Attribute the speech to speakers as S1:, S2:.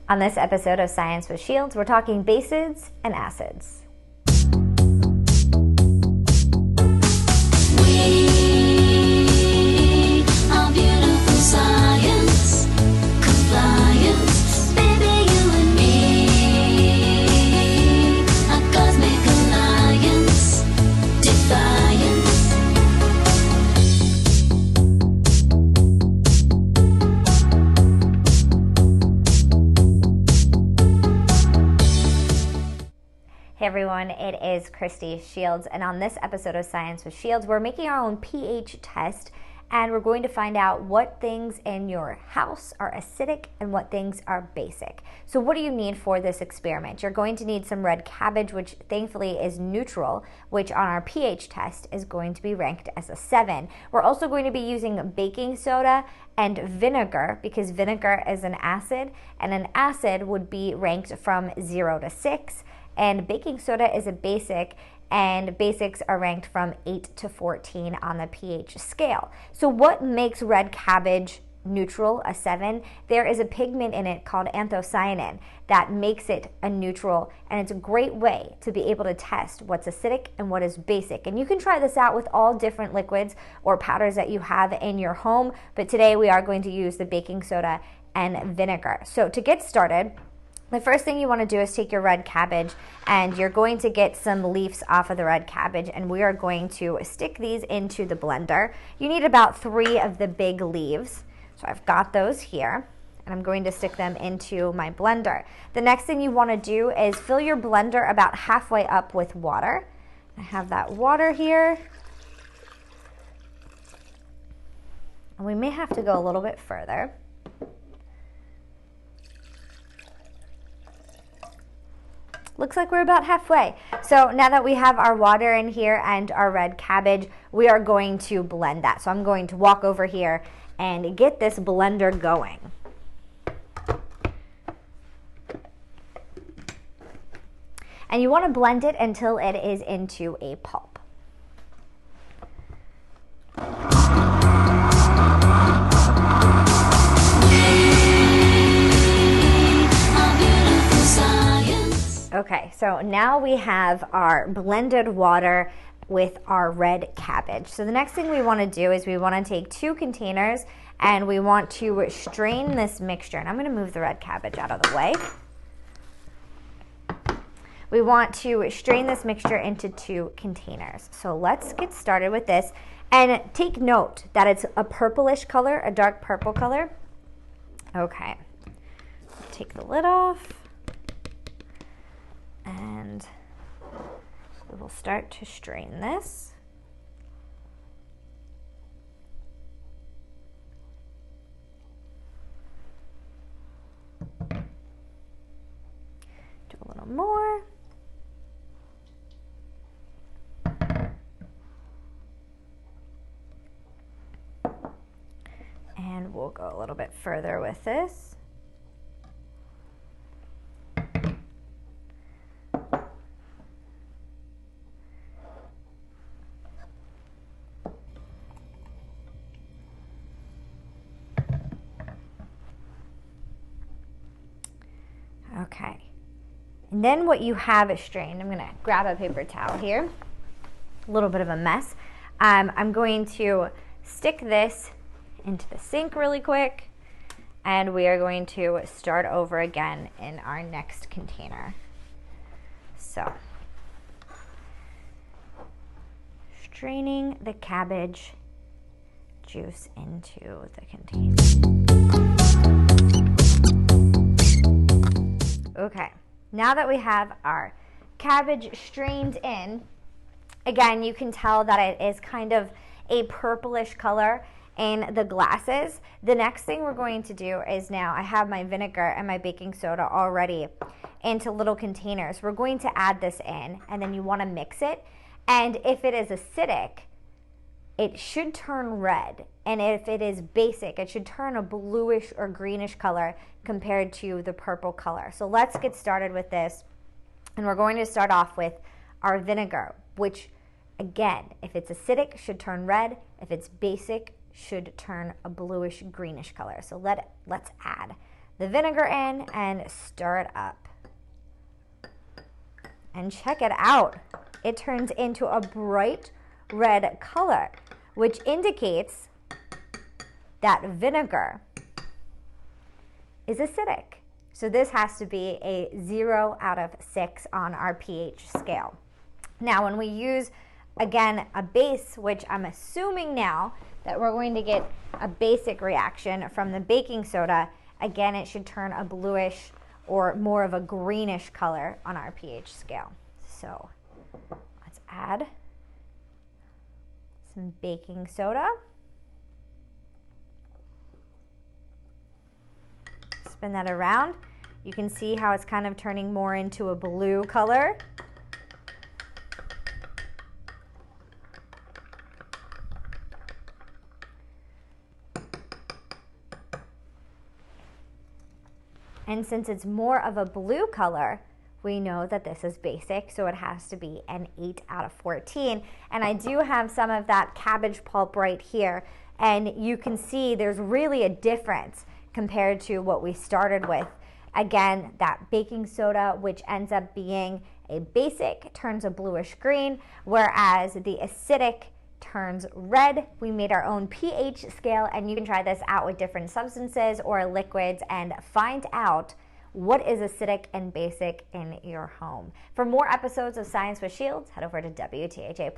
S1: On this episode of Science with Shields, we're talking bases and acids. Hey everyone, it is Christy Shields, and on this episode of Science with Shields, we're making our own pH test, and we're going to find out what things in your house are acidic and what things are basic. So what do you need for this experiment? You're going to need some red cabbage, which thankfully is neutral, which on our pH test is going to be ranked as a 7. We're also going to be using baking soda and vinegar, because vinegar is an acid, and an acid would be ranked from 0 to 6. And baking soda is a basic, and basics are ranked from 8 to 14 on the pH scale. So what makes red cabbage neutral, a 7? There is a pigment in it called anthocyanin that makes it a neutral, and it's a great way to be able to test what's acidic and what is basic. And you can try this out with all different liquids or powders that you have in your home, but today we are going to use the baking soda and vinegar. So to get started, the first thing you want to do is take your red cabbage, and you're going to get some leaves off of the red cabbage, and we are going to stick these into the blender. You need about 3 of the big leaves. So I've got those here, and I'm going to stick them into my blender. The next thing you want to do is fill your blender about halfway up with water. I have that water here. And we may have to go a little bit further. Looks like we're about halfway. So now that we have our water in here and our red cabbage, we are going to blend that. So I'm going to walk over here and get this blender going. And you want to blend it until it is into a pulp. Okay, so now we have our blended water with our red cabbage. So the next thing we want to do is we want to take 2 containers and we want to strain this mixture. And I'm going to move the red cabbage out of the way. We want to strain this mixture into 2 containers. So let's get started with this. And take note that it's a purplish color, a dark purple color. Okay, take the lid off. And we will start to strain this. Do a little more. And we'll go a little bit further with this. Okay, and then what you have is strained. I'm going to grab a paper towel here, a little bit of a mess. I'm going to stick this into the sink really quick, and we are going to start over again in our next container. So, straining the cabbage juice into the container. Okay, now that we have our cabbage strained in, again, you can tell that it is kind of a purplish color in the glasses. The next thing we're going to do is, now I have my vinegar and my baking soda already into little containers. We're going to add this in, and then you want to mix it. And if it is acidic, it should turn red. And if it is basic, it should turn a bluish or greenish color compared to the purple color. So let's get started with this. And we're going to start off with our vinegar, which again, if it's acidic, should turn red. If it's basic, should turn a bluish greenish color. So let's add the vinegar in and stir it up. And check it out. It turns into a bright red color, which indicates that vinegar is acidic. So this has to be a 0 out of 6 on our pH scale. Now, when we use, again, a base, which I'm assuming now that we're going to get a basic reaction from the baking soda, again, it should turn a bluish or more of a greenish color on our pH scale. So let's add some baking soda. Spin that around. You can see how it's kind of turning more into a blue color. And since it's more of a blue color, we know that this is basic, so it has to be an 8 out of 14. And I do have some of that cabbage pulp right here, and you can see there's really a difference compared to what we started with. Again, that baking soda, which ends up being a basic, turns a bluish green, whereas the acidic turns red. We made our own pH scale, and you can try this out with different substances or liquids and find out what is acidic and basic in your home. For more episodes of Science with Shields, head over to WTHA+.